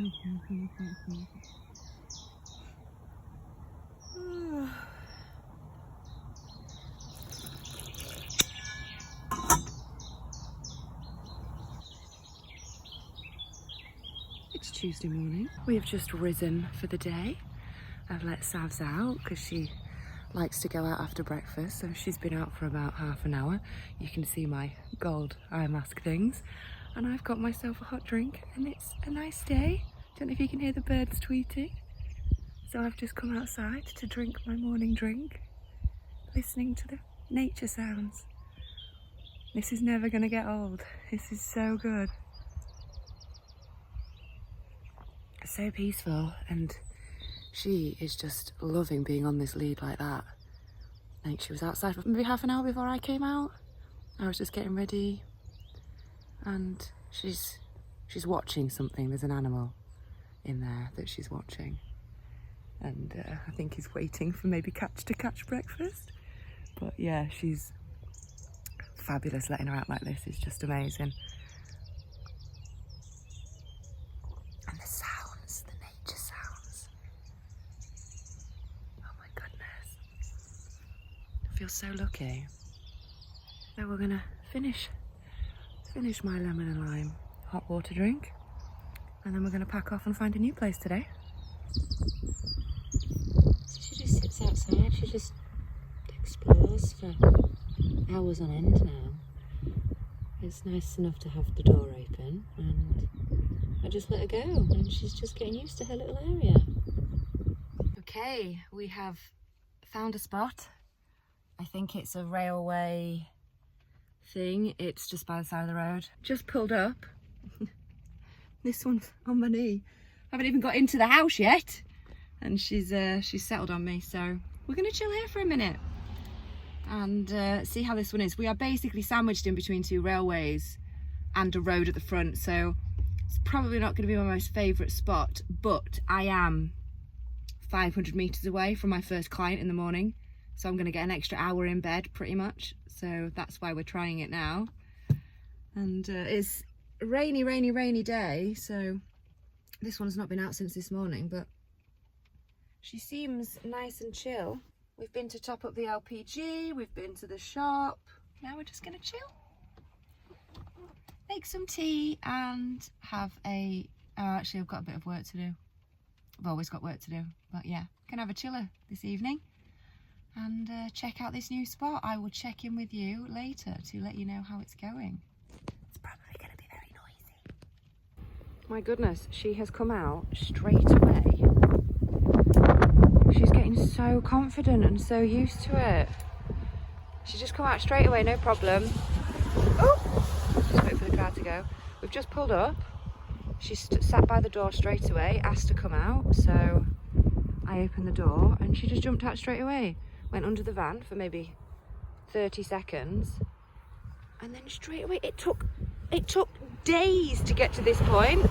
It's Tuesday morning. We have just risen for the day. I've let Savs out because she likes to go out after breakfast, so she's been out for about half an hour. You can see my gold eye mask things, and I've got myself a hot drink, and it's a nice day. Don't know if you can hear the birds tweeting. So I've just come outside to drink my morning drink, listening to the nature sounds. This is never gonna get old. This is so good. So peaceful, and she is just loving being on this lead like that. I think she was outside for maybe half an hour before I came out. I was just getting ready, and she's watching something. There's an animal in there that she's watching, and I think he's waiting for maybe Catch to catch breakfast. But yeah, she's fabulous. Letting her out like this is just amazing. And the sounds, the nature sounds. Oh my goodness. I feel so lucky. So we're gonna finish my lemon and lime hot water drink, and then we're gonna pack off and find a new place today. So she just sits outside, she just explores for hours on end now. It's nice enough to have the door open, and I just let her go, and she's just getting used to her little area. Okay, we have found a spot. I think it's a railway thing. It's just by the side of the road. Just pulled up. This one's on my knee. Haven't even got into the house yet, and she's settled on me. So we're gonna chill here for a minute and see how this one is. We are basically sandwiched in between two railways and a road at the front, so it's probably not going to be my most favourite spot, but I am 500 metres away from my first client in the morning, so I'm going to get an extra hour in bed pretty much. So that's why we're trying it now. And it's a rainy day, so this one's not been out since this morning, but she seems nice and chill. We've been to top up the LPG, we've been to the shop. Now we're just gonna chill. Make some tea and have a, oh actually I've got a bit of work to do. I've always got work to do, but yeah, gonna have a chiller this evening and check out this new spot. I will check in with you later to let you know how it's going. It's probably gonna be very noisy. My goodness, she has come out straight away. She's getting so confident and so used to it. She's just come out straight away, no problem. Oh, just wait for the car to go. We've just pulled up. She sat by the door straight away, asked to come out, so I opened the door and she just jumped out straight away. Went under the van for maybe 30 seconds and then straight away. It took days to get to this point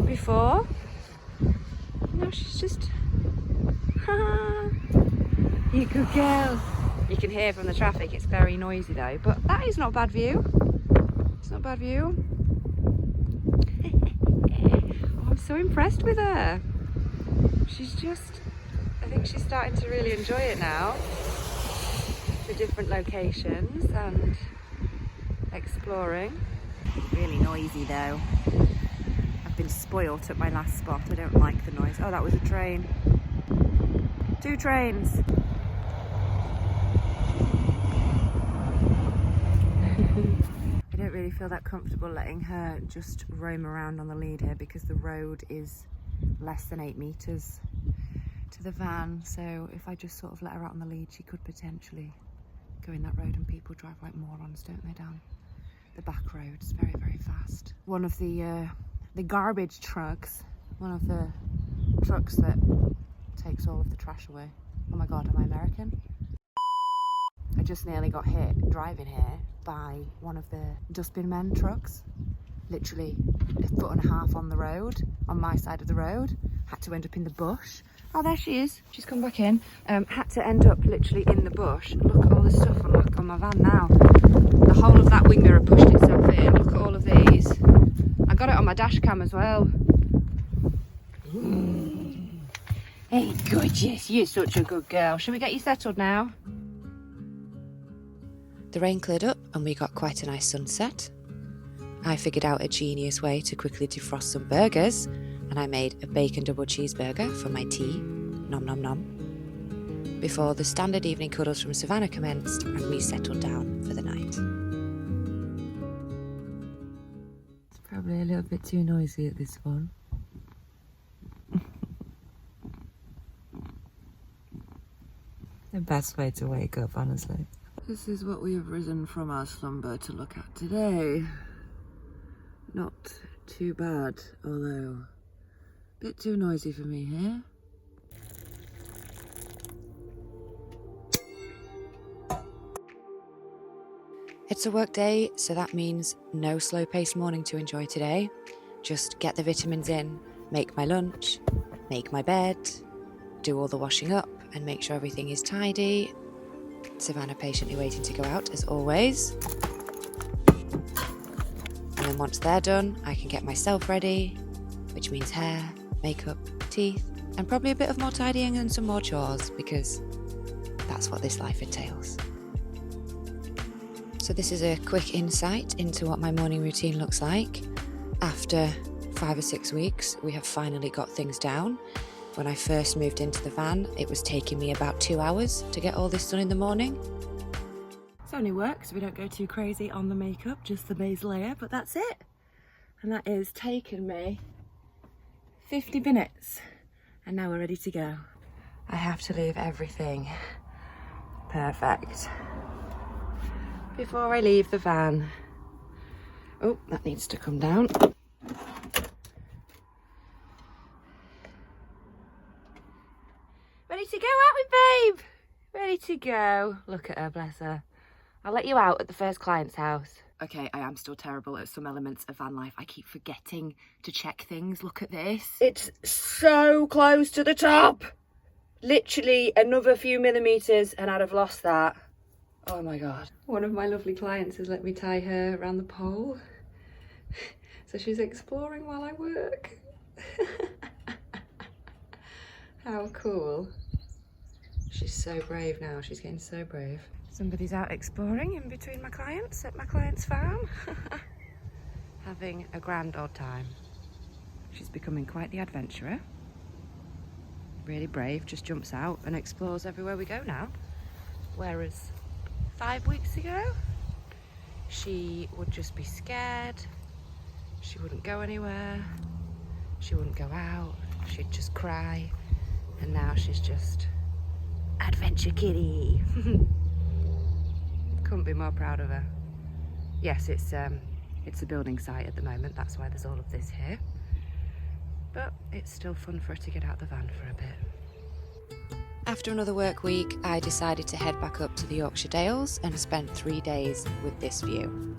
before. Now she's just, you good girl. You can hear from the traffic, it's very noisy though, but that is not a bad view. It's not a bad view. Oh, I'm so impressed with her. She's just, I think she's starting to really enjoy it now. The different locations and exploring. Really noisy though. I've been spoilt at my last spot. I don't like the noise. Oh, that was a train. 2 trains. I don't really feel that comfortable letting her just roam around on the lead here because the road is less than 8 meters to the van. So if I just sort of let her out on the lead, she could potentially go in that road, and people drive like morons, don't they, down the back roads very, very fast. One of the garbage trucks, one of the trucks that takes all of the trash away. Oh my god, am I American? I just nearly got hit driving here by one of the dustbin men trucks. Literally a foot and a half on the road, on my side of the road. Had to end up in the bush. Oh, there she is. She's come back in. Had to end up literally in the bush. Look at all the stuff on my van now. The whole of that wing mirror pushed itself in. Look at all of these. I got it on my dash cam as well. Hey, gorgeous, you're such a good girl. Shall we get you settled now? The rain cleared up and we got quite a nice sunset. I figured out a genius way to quickly defrost some burgers, and I made a bacon double cheeseburger for my tea, nom nom nom, before the standard evening cuddles from Savannah commenced and we settled down for the night. It's probably a little bit too noisy at this one. The best way to wake up, honestly. This is what we have risen from our slumber to look at today. Not too bad, although a bit too noisy for me here. It's a work day, so that means no slow-paced morning to enjoy today. Just get the vitamins in, make my lunch, make my bed, do all the washing up and make sure everything is tidy. Savannah patiently waiting to go out as always. And then once they're done, I can get myself ready, which means hair, makeup, teeth, and probably a bit of more tidying and some more chores, because that's what this life entails. So this is a quick insight into what my morning routine looks like. After 5 or 6 weeks, we have finally got things down. When I first moved into the van, it was taking me about 2 hours to get all this done in the morning. It's only work, so we don't go too crazy on the makeup, just the base layer, but that's it. And that is taken me 50 minutes, and now we're ready to go. I have to leave everything perfect before I leave the van. Oh, that needs to come down. Ready to go, aren't we, babe? Ready to go. Look at her, bless her. I'll let you out at the first client's house. Okay, I am still terrible at some elements of van life. I keep forgetting to check things. Look at this. It's so close to the top. Literally another few millimeters and I'd have lost that. Oh my God. One of my lovely clients has let me tie her around the pole. So she's exploring while I work. How cool. She's so brave now, she's getting so brave. Somebody's out exploring in between my clients at my client's farm. Having a grand old time. She's becoming quite the adventurer. Really brave, just jumps out and explores everywhere we go now. Whereas 5 weeks ago, she would just be scared. She wouldn't go anywhere. She wouldn't go out. She'd just cry. And now she's just adventure kitty. Couldn't be more proud of her. Yes, it's a building site at the moment. That's why there's all of this here. But it's still fun for her to get out the van for a bit. After another work week, I decided to head back up to the Yorkshire Dales and spent 3 days with this view.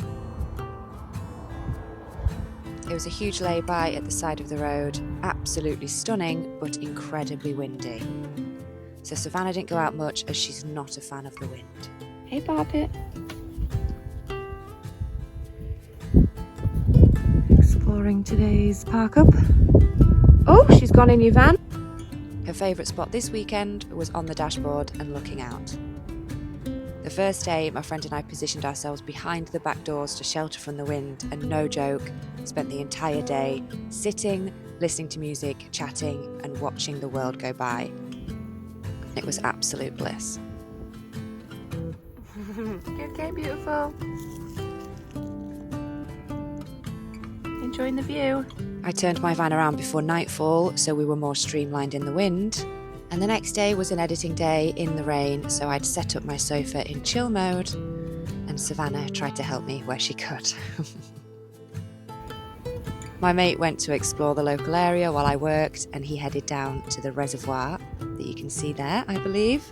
It was a huge lay-by at the side of the road, absolutely stunning, but incredibly windy. So Savannah didn't go out much as she's not a fan of the wind. Hey, Barbie. Exploring today's park up. Oh, she's gone in your van. Her favourite spot this weekend was on the dashboard and looking out. The first day, my friend and I positioned ourselves behind the back doors to shelter from the wind, and no joke, spent the entire day sitting, listening to music, chatting, and watching the world go by. It was absolute bliss. Okay, beautiful. Enjoying the view. I turned my van around before nightfall, so we were more streamlined in the wind. And the next day was an editing day in the rain, so I'd set up my sofa in chill mode, and Savannah tried to help me where she could. My mate went to explore the local area while I worked, and he headed down to the reservoir that you can see there, I believe.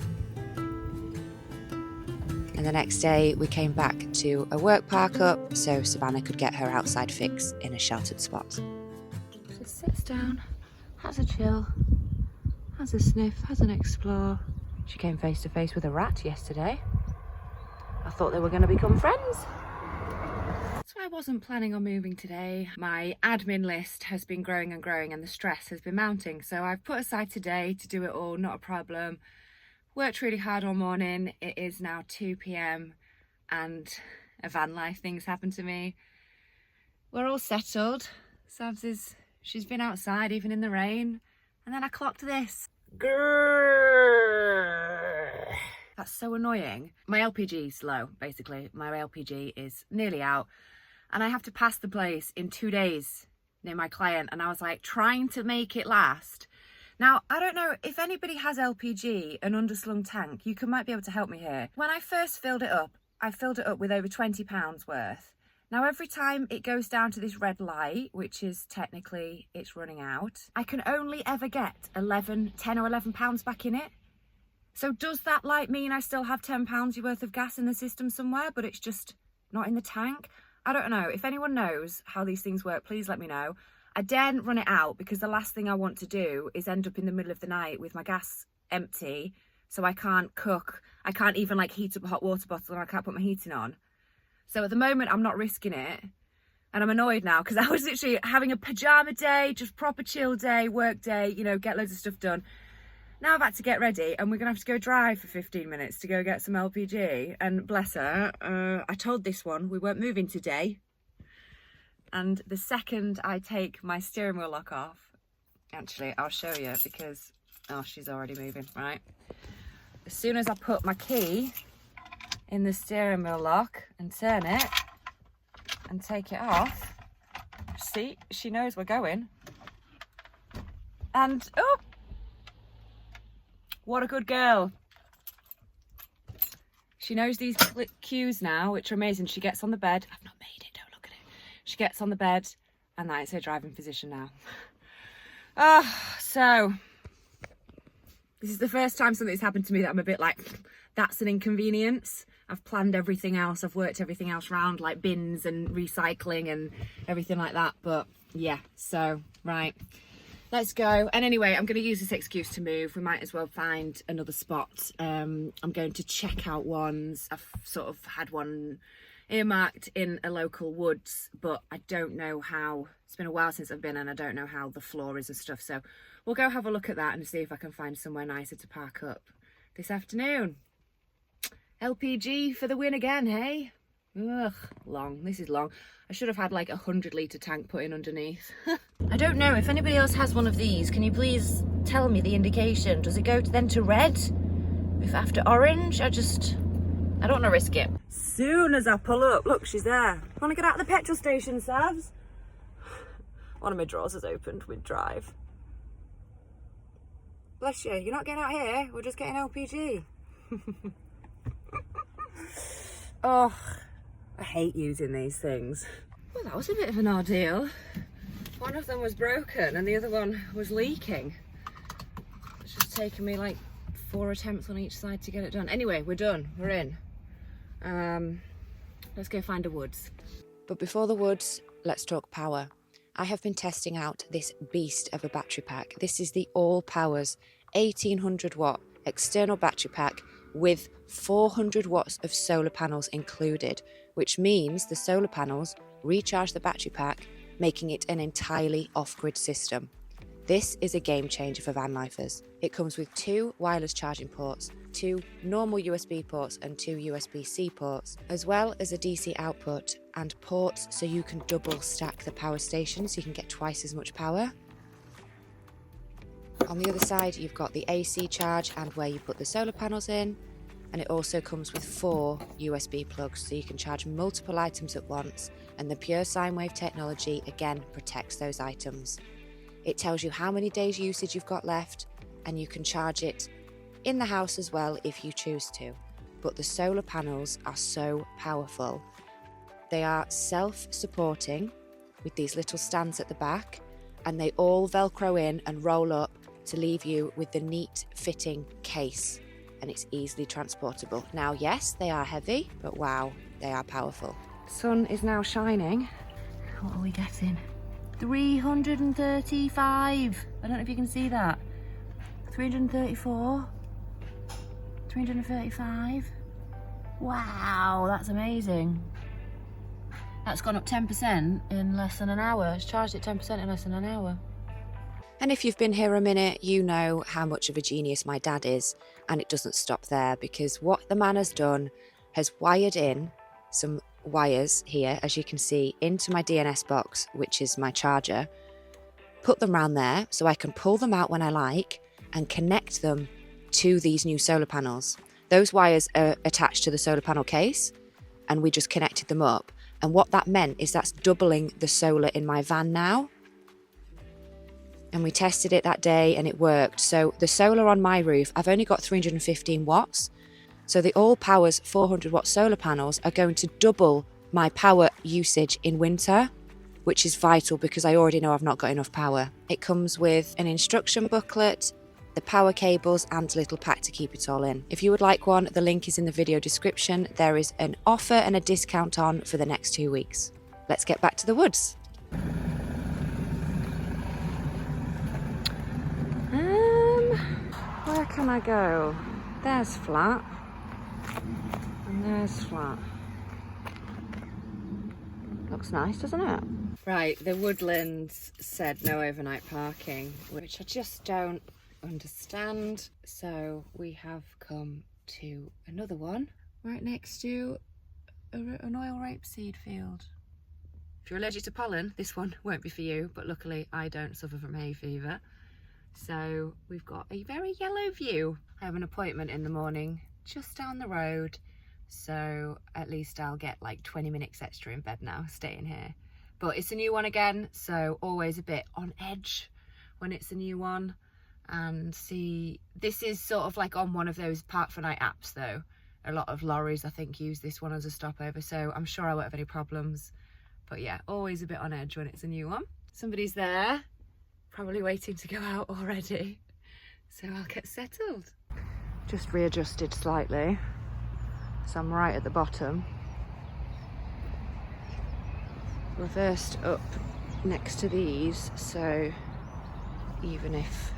And the next day we came back to a work park up so Savannah could get her outside fix in a sheltered spot. Just sits down, has a chill, has a sniff, has an explore. She came face to face with a rat yesterday. I thought they were going to become friends. So I wasn't planning on moving today. My admin list has been growing and growing and the stress has been mounting. So I've put aside today to do it all, not a problem. Worked really hard all morning. It is now 2 p.m. and a van life thing's happened to me. We're all settled. She's been outside even in the rain. And then I clocked this. Grrr. That's so annoying. My LPG is low, basically. My LPG is nearly out. And I have to pass the place in 2 days near my client. And I was like trying to make it last. Now, I don't know if anybody has LPG, an underslung tank, you might be able to help me here. When I first filled it up, I filled it up with over £20 worth. Now, every time it goes down to this red light, which is technically it's running out, I can only ever get 10 or 11 pounds back in it. So does that light mean I still have £10 worth of gas in the system somewhere, but it's just not in the tank? I don't know. If anyone knows how these things work, please let me know. I daren't run it out because the last thing I want to do is end up in the middle of the night with my gas empty, so I can't cook. I can't even like heat up a hot water bottle and I can't put my heating on. So at the moment I'm not risking it, and I'm annoyed now because I was literally having a pyjama day, just proper chill day, work day, you know, get loads of stuff done. Now I've had to get ready and we're gonna have to go drive for 15 minutes to go get some LPG, and bless her, I told this one we weren't moving today. And the second I take my steering wheel lock off, actually, I'll show you because, oh, she's already moving, right? As soon as I put my key in the steering wheel lock and turn it and take it off, see, she knows we're going. And, oh, what a good girl. She knows these cues now, which are amazing. She gets on the bed. I've not made it, don't look at it. She gets on the bed and that is her driving position now. So this is the first time something's happened to me that I'm a bit like, that's an inconvenience. I've planned everything else. I've worked everything else around, like bins and recycling and everything like that. But yeah, so, right. Let's go. And anyway, I'm going to use this excuse to move. We might as well find another spot. I'm going to check out ones. I've sort of had one earmarked in a local woods, but I don't know how. It's been a while since I've been and I don't know how the floor is and stuff. So we'll go have a look at that and see if I can find somewhere nicer to park up this afternoon. LPG for the win again, hey? Ugh, long. This is long. I should have had like a 100-litre tank put in underneath. I don't know if anybody else has one of these. Can you please tell me the indication? Does it go then to red if after orange? I don't want to risk it. Soon as I pull up, look, she's there. Want to get out of the petrol station, Savs? One of my drawers is opened with drive. Bless you. You're not getting out here. We're just getting LPG. Oh, I hate using these things. Well, that was a bit of an ordeal. One of them was broken and the other one was leaking. It's just taken me like 4 attempts on each side to get it done. Anyway, we're done. We're in. Let's go find a woods. But before the woods, let's talk power. I have been testing out this beast of a battery pack. This is the All Powers 1800 watt external battery pack with 400 watts of solar panels included, which means the solar panels recharge the battery pack, making it an entirely off-grid system. This is a game changer for van lifers. It comes with 2 wireless charging ports, 2 normal USB ports and 2 USB-C ports, as well as a DC output and ports so you can double stack the power station so you can get twice as much power. On the other side, you've got the AC charge and where you put the solar panels in, and it also comes with 4 USB plugs so you can charge multiple items at once, and the pure sine wave technology again protects those items. It tells you how many days usage you've got left, and you can charge it in the house as well if you choose to. But the solar panels are so powerful. They are self-supporting with these little stands at the back, and they all velcro in and roll up to leave you with the neat fitting case, and it's easily transportable. Now, yes, they are heavy, but wow, they are powerful. Sun is now shining. What are we getting? 335. I don't know if you can see that. 334. 335. Wow, that's amazing. That's gone up 10% in less than an hour. It's charged at 10% in less than an hour. And if you've been here a minute, you know how much of a genius my dad is. And it doesn't stop there, because what the man has done has wired in some wires here, as you can see, into my DNS box, which is my charger. Put them round there so I can pull them out when I like and connect them to these new solar panels. Those wires are attached to the solar panel case, and we just connected them up. And what that meant is that's doubling the solar in my van now. And we tested it that day and it worked. So the solar on my roof, I've only got 315 watts. So the all powers 400 watt solar panels are going to double my power usage in winter, which is vital because I already know I've not got enough power. It comes with an instruction booklet, the power cables and a little pack to keep it all in. If you would like one, the link is in the video description. There is an offer and a discount on for the next 2 weeks. Let's get back to the woods. Where can I go? There's flat. And there's flat. Looks nice, doesn't it? Right, the Woodlands said no overnight parking, which I just don't understand. So we have come to another one right next to an oil rapeseed field. If you're allergic to pollen, this one won't be for you, but luckily I don't suffer from hay fever. So we've got a very yellow view. I have an appointment in the morning just down the road, so at least I'll get like 20 minutes extra in bed now, staying here. But it's a new one again, so always a bit on edge when it's a new one. And see, this is sort of like on one of those Park for Night apps though. A lot of lorries I think use this one as a stopover, so I'm sure I won't have any problems. But yeah, always a bit on edge when it's a new one. Somebody's there, probably waiting to go out already, so I'll get settled. Just readjusted slightly, so I'm right at the bottom. Reversed up next to these, so even if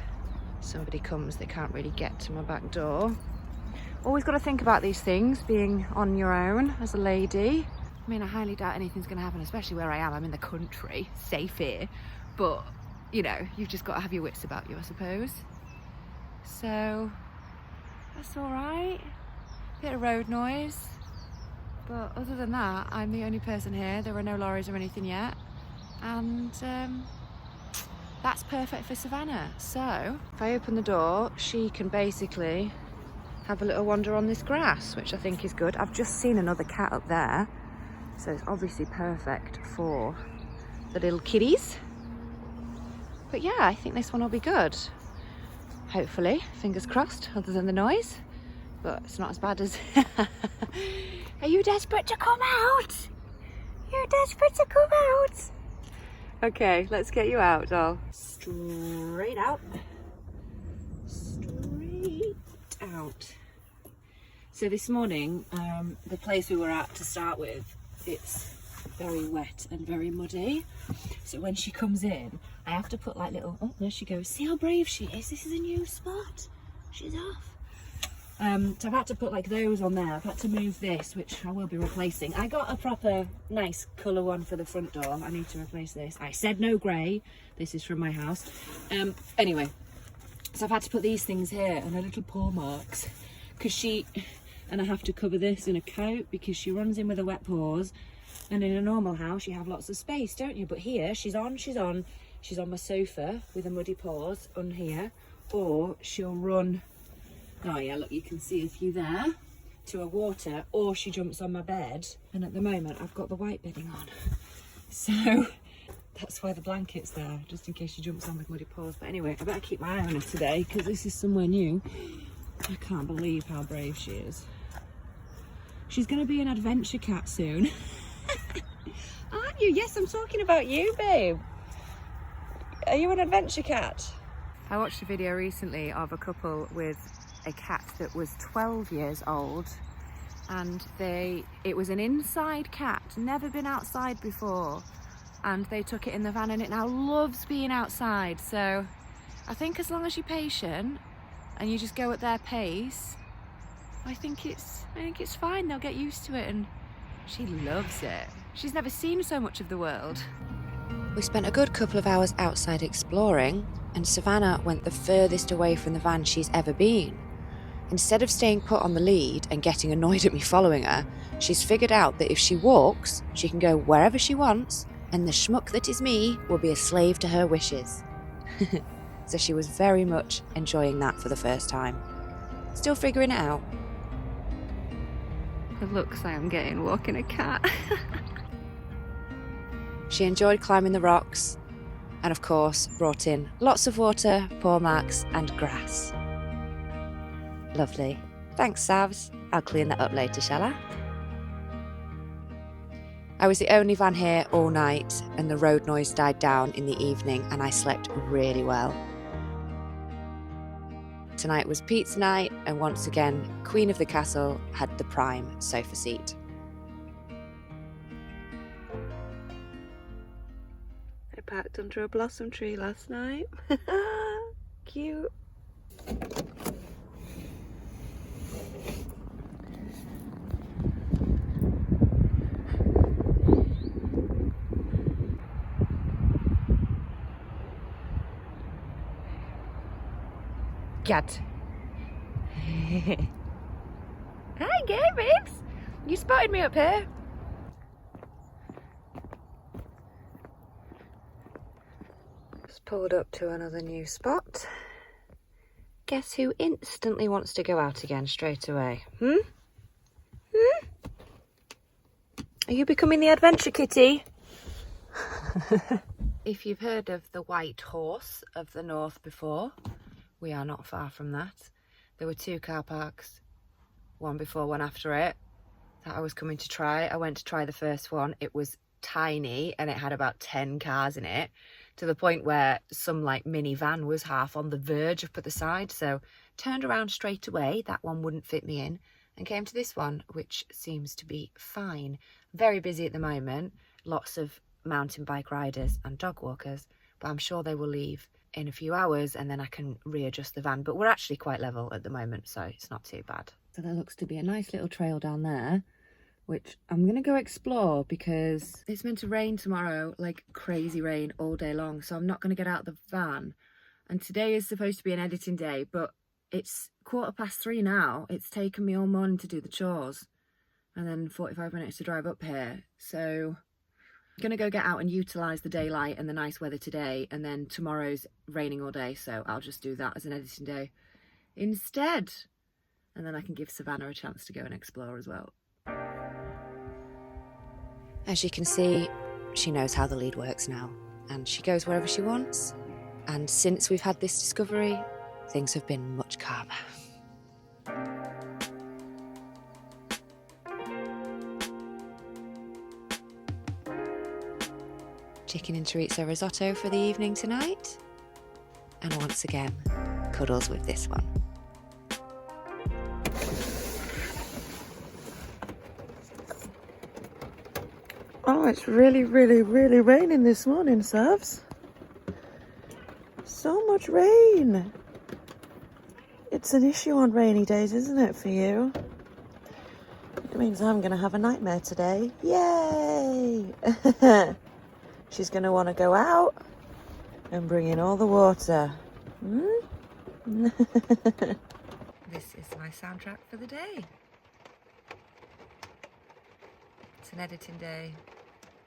somebody comes, they can't really get to my back door. Always got to think about these things, being on your own as a lady. I mean, I highly doubt anything's going to happen, especially where I am. I'm in the country, safe here, but you know, you've just got to have your wits about you, I suppose. So that's all right. Bit of road noise, but other than that, I'm the only person here. There are no lorries or anything yet, and that's perfect for Savannah. So if I open the door, she can basically have a little wander on this grass, which I think is good. I've just seen another cat up there, so it's obviously perfect for the little kitties. But yeah, I think this one will be good. Hopefully, fingers crossed, other than the noise. But it's not as bad as... Are you desperate to come out? You're desperate to come out? Okay, let's get you out, doll. Straight out. Straight out. So this morning, the place we were at to start with, it's very wet and very muddy. So when she comes in, I have to put like little, oh, there she goes. See how brave she is? This is a new spot. She's off. So I've had to put like those on there. I've had to move this, which I will be replacing. I got a proper nice colour one for the front door. I need to replace this. I said no grey. This is from my house. Anyway, so I've had to put these things here and her little paw marks, because and I have to cover this in a coat because she runs in with her wet paws. And in a normal house, you have lots of space, don't you? But here, she's on my sofa with her muddy paws on here, or she'll run, oh yeah, look, you can see a few there, to her water, or she jumps on my bed. And at the moment, I've got the white bedding on. So that's why the blanket's there, just in case she jumps on with muddy paws. But anyway, I better keep my eye on her today, because this is somewhere new. I can't believe how brave she is. She's going to be an adventure cat soon. Aren't you? Yes, I'm talking about you, babe. Are you an adventure cat? I watched a video recently of a couple with a cat that was 12 years old, and it was an inside cat, never been outside before, and they took it in the van and it now loves being outside. So I think as long as you're patient and you just go at their pace, I think it's fine. They'll get used to it, and she loves it. She's never seen so much of the world. We spent a good couple of hours outside exploring, and Savannah went the furthest away from the van she's ever been. Instead of staying put on the lead and getting annoyed at me following her, she's figured out that if she walks, she can go wherever she wants, and the schmuck that is me will be a slave to her wishes. So she was very much enjoying that for the first time. Still figuring it out. The looks I am getting walking a cat. She enjoyed climbing the rocks, and of course brought in lots of water, paw marks and grass. Lovely. Thanks, Savs. I'll clean that up later, shall I? I was the only van here all night, and the road noise died down in the evening, and I slept really well. Tonight was pizza night, and once again, Queen of the Castle had the prime sofa seat. I parked under a blossom tree last night. Cute. Cat. Hi, Gabriels. You spotted me up here. Just pulled up to another new spot. Guess who instantly wants to go out again straight away? Hmm? Are you becoming the adventure kitty? If you've heard of the White Horse of the North before, we are not far from that. There were 2 car parks, one before, one after it, that I was coming to try. I went to try the first one. It was tiny and it had about 10 cars in it, to the point where some like minivan was half on the verge of the side. So turned around straight away, that one wouldn't fit me in, and came to this one, which seems to be fine. Very busy at the moment, lots of mountain bike riders and dog walkers, but I'm sure they will leave in a few hours and then I can readjust the van. But we're actually quite level at the moment, so it's not too bad. So there looks to be a nice little trail down there, which I'm going to go explore because it's meant to rain tomorrow, like crazy rain all day long. So I'm not going to get out the van. And today is supposed to be an editing day, but it's 3:15 now. It's taken me all morning to do the chores and then 45 minutes to drive up here. So I'm going to go get out and utilise the daylight and the nice weather today. And then tomorrow's raining all day, so I'll just do that as an editing day instead. And then I can give Savannah a chance to go and explore as well. As you can see, she knows how the lead works now, and she goes wherever she wants. And since we've had this discovery, things have been much calmer. Chicken and chorizo risotto for the evening tonight. And once again, cuddles with this one. Oh, it's really raining this morning, Savs. So much rain. It's an issue on rainy days, isn't it, for you? It means I'm going to have a nightmare today. Yay! She's going to want to go out and bring in all the water. This is my soundtrack for the day. It's an editing day,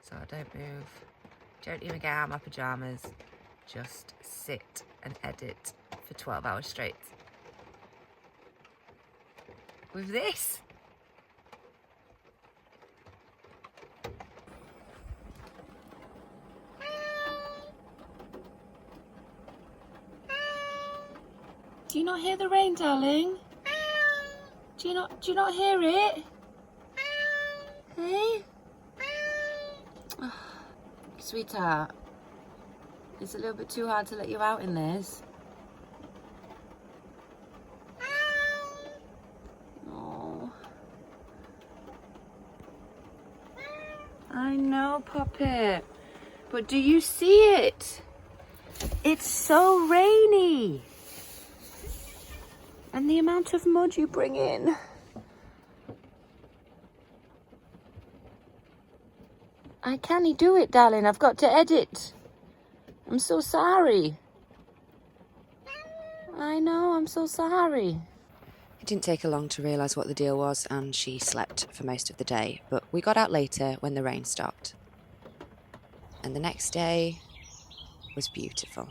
so I don't move. Don't even get out of my pyjamas. Just sit and edit for 12 hours straight. With this. Do you not hear the rain, darling? Do you not hear it? Hey? Oh, sweetheart, it's a little bit too hard to let you out in this. Oh. I know, Puppet. But do you see it? It's so rainy. And the amount of mud you bring in. I can't do it, darling. I've got to edit. I'm so sorry. I know, I'm so sorry. It didn't take her long to realise what the deal was, and she slept for most of the day, but we got out later when the rain stopped. And the next day was beautiful.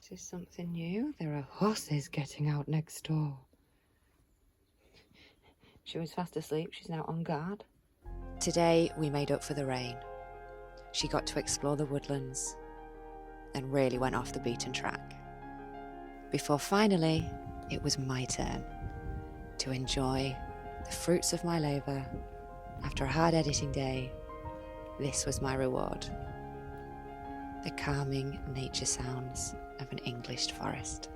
This is something new. There are horses getting out next door. She was fast asleep. She's now on guard. Today we made up for the rain. She got to explore the woodlands and really went off the beaten track. Before finally, it was my turn to enjoy the fruits of my labour. After a hard editing day, this was my reward. The calming nature sounds of an English forest.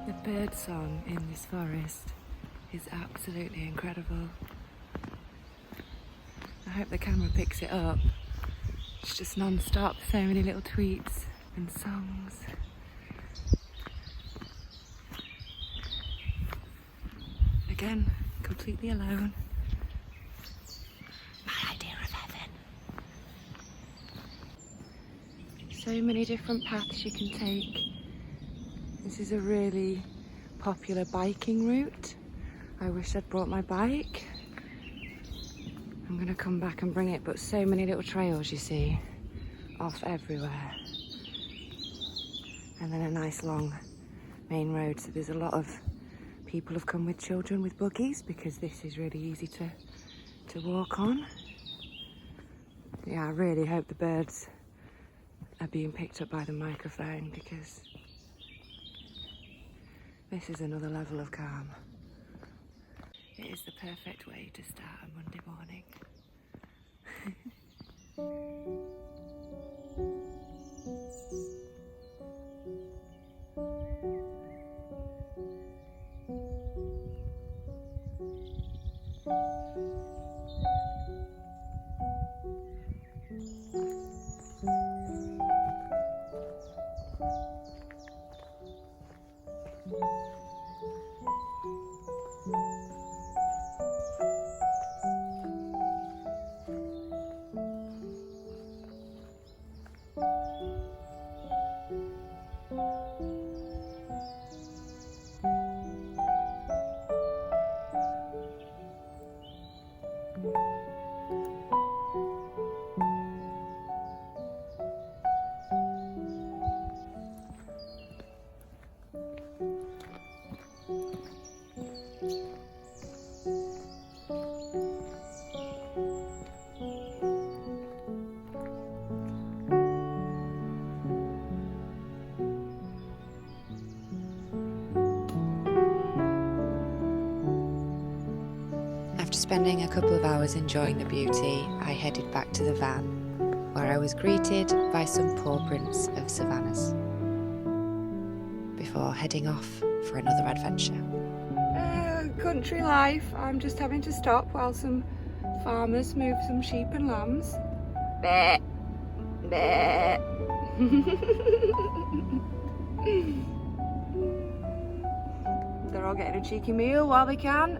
The bird song in this forest is absolutely incredible. I hope the camera picks it up. It's just non-stop, so many little tweets and songs. Again, completely alone. My idea of heaven. So many different paths you can take. This is a really popular biking route. I wish I'd brought my bike. I'm gonna come back and bring it, but so many little trails you see, off everywhere. And then a nice long main road, so there's a lot of people have come with children with buggies because this is really easy to walk on. Yeah, I really hope the birds are being picked up by the microphone because this is another level of calm. It is the perfect way to start a Monday morning. After spending a couple of hours enjoying the beauty, I headed back to the van, where I was greeted by some paw prints of Savannah's, before heading off for another adventure. Country life. I'm just having to stop while some farmers move some sheep and lambs. Bleh. Bleh. They're all getting a cheeky meal while they can.